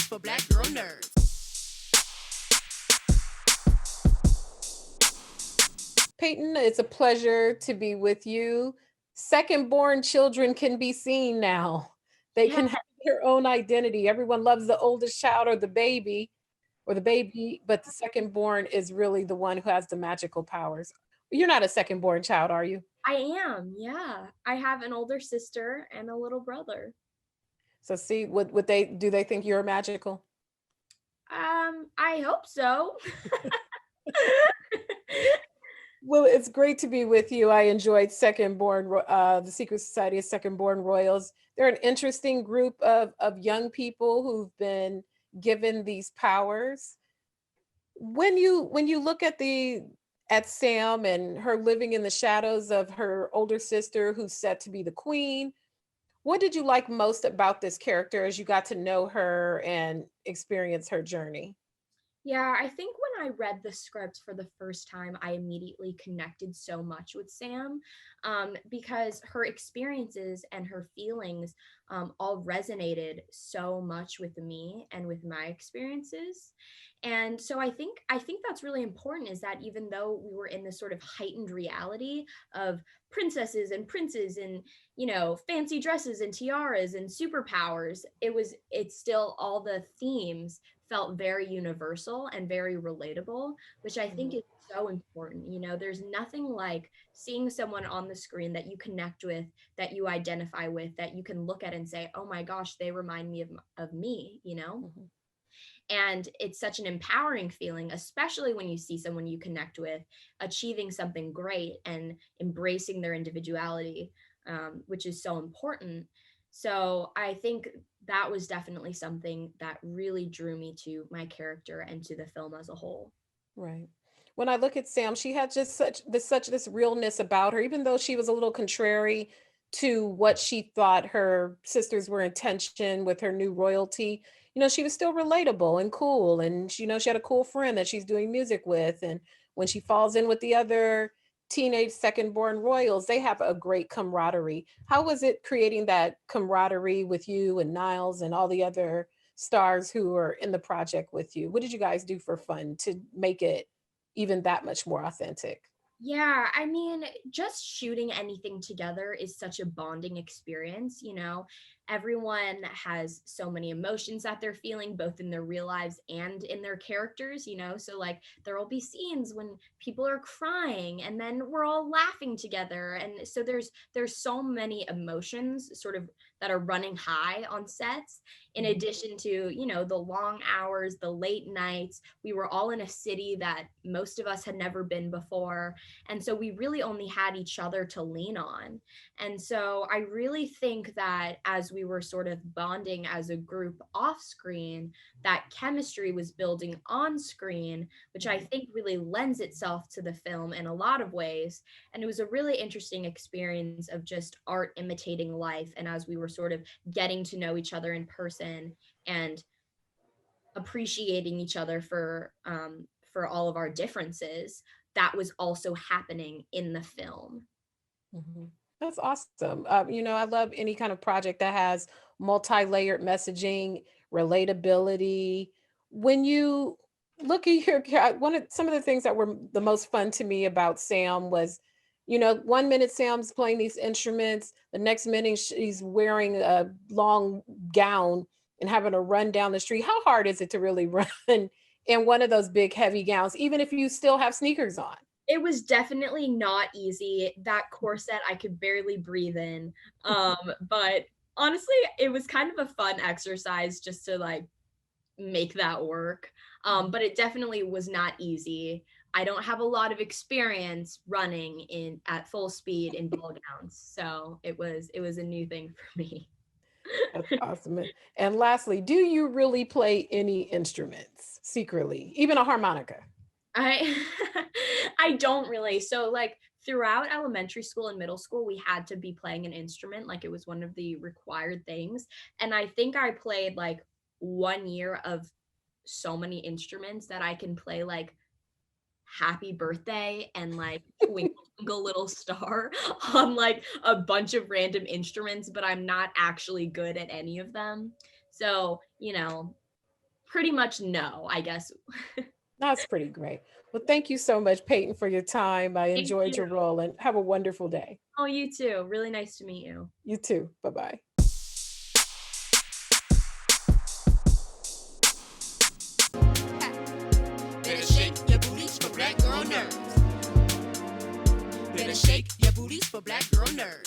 for Black girl nerds. Peyton, it's a pleasure to be with you. Second born children can be seen now. They Yeah, can have their own identity. Everyone loves the oldest child or the baby, but the second born is really the one who has the magical powers. You're not a second born child, are you? I am. Yeah. I have an older sister and a little brother. So see, would they do they think you're magical? I hope so. Well, it's great to be with you. I enjoyed the Secret Society of Second Born Royals. They're an interesting group of young people who've been given these powers. When you look at Sam and her living in the shadows of her older sister who's set to be the queen, what did you like most about this character as you got to know her and experience her journey? Yeah, I think when I read the script for the first time, I immediately connected so much with Sam, because her experiences and her feelings all resonated so much with me and with my experiences. And so I think that's really important, is that even though we were in this sort of heightened reality of princesses and princes and fancy dresses and tiaras and superpowers, it's still, all the themes felt very universal and very relatable, which I think Mhm. is so important. There's nothing like seeing someone on the screen that you connect with, that you identify with, that you can look at and say, oh my gosh, they remind me of me. Mhm. And it's such an empowering feeling, especially when you see someone you connect with achieving something great and embracing their individuality, which is so important. So I think that was definitely something that really drew me to my character and to the film as a whole. Right. When I look at Sam, she had just such this realness about her, even though she was a little contrary to what she thought her sisters were intention with her new royalty. She was still relatable and cool. And she had a cool friend that she's doing music with. And when she falls in with the other teenage second born royals, they have a great camaraderie. How was it creating that camaraderie with you and Niles and all the other stars who are in the project with you? What did you guys do for fun to make it even that much more authentic? Yeah, I mean, just shooting anything together is such a bonding experience. Everyone has so many emotions that they're feeling, both in their real lives and in their characters. So, like, there will be scenes when people are crying and then we're all laughing together. And so there's so many emotions sort of that are running high on sets, in Mhm. addition to, the long hours, the late nights. We were all in a city that most of us had never been before, and so we really only had each other to lean on. And so I really think that as we were sort of bonding as a group off screen, that chemistry was building on screen, which I Mhm. think really lends itself to the film in a lot of ways. And it was a really interesting experience of just art imitating life. And as we were sort of getting to know each other in person and appreciating each other for all of our differences, that was also happening in the film. Mhm. That's awesome. I love any kind of project that has multi-layered messaging, relatability. When you look at one of some of the things that were the most fun to me about Sam was, one minute Sam's playing these instruments, the next minute she's wearing a long gown and having to run down the street. How hard is it to really run in one of those big heavy gowns, even if you still have sneakers on? It was definitely not easy. That corset I could barely breathe in. But honestly, it was kind of a fun exercise just to like make that work. But it definitely was not easy. I don't have a lot of experience running in at full speed in ball gowns, so it was a new thing for me. That's awesome. And lastly, do you really play any instruments secretly, even a harmonica? I I don't really. So like throughout elementary school and middle school, we had to be playing an instrument, like it was one of the required things. And I think I played like 1 year of so many instruments that I can play like Happy Birthday and like Twinkle Twinkle Little Star on like a bunch of random instruments, but I'm not actually good at any of them. So, pretty much no, I guess. That's pretty great. Well, thank you so much, Peyton, for your time. I Thank enjoyed you. your role and have a wonderful day. Oh, you too. Really nice to meet you. You too. Bye bye. Better shake your booties for black girl nerves. Better shake your booties for black girl nerves.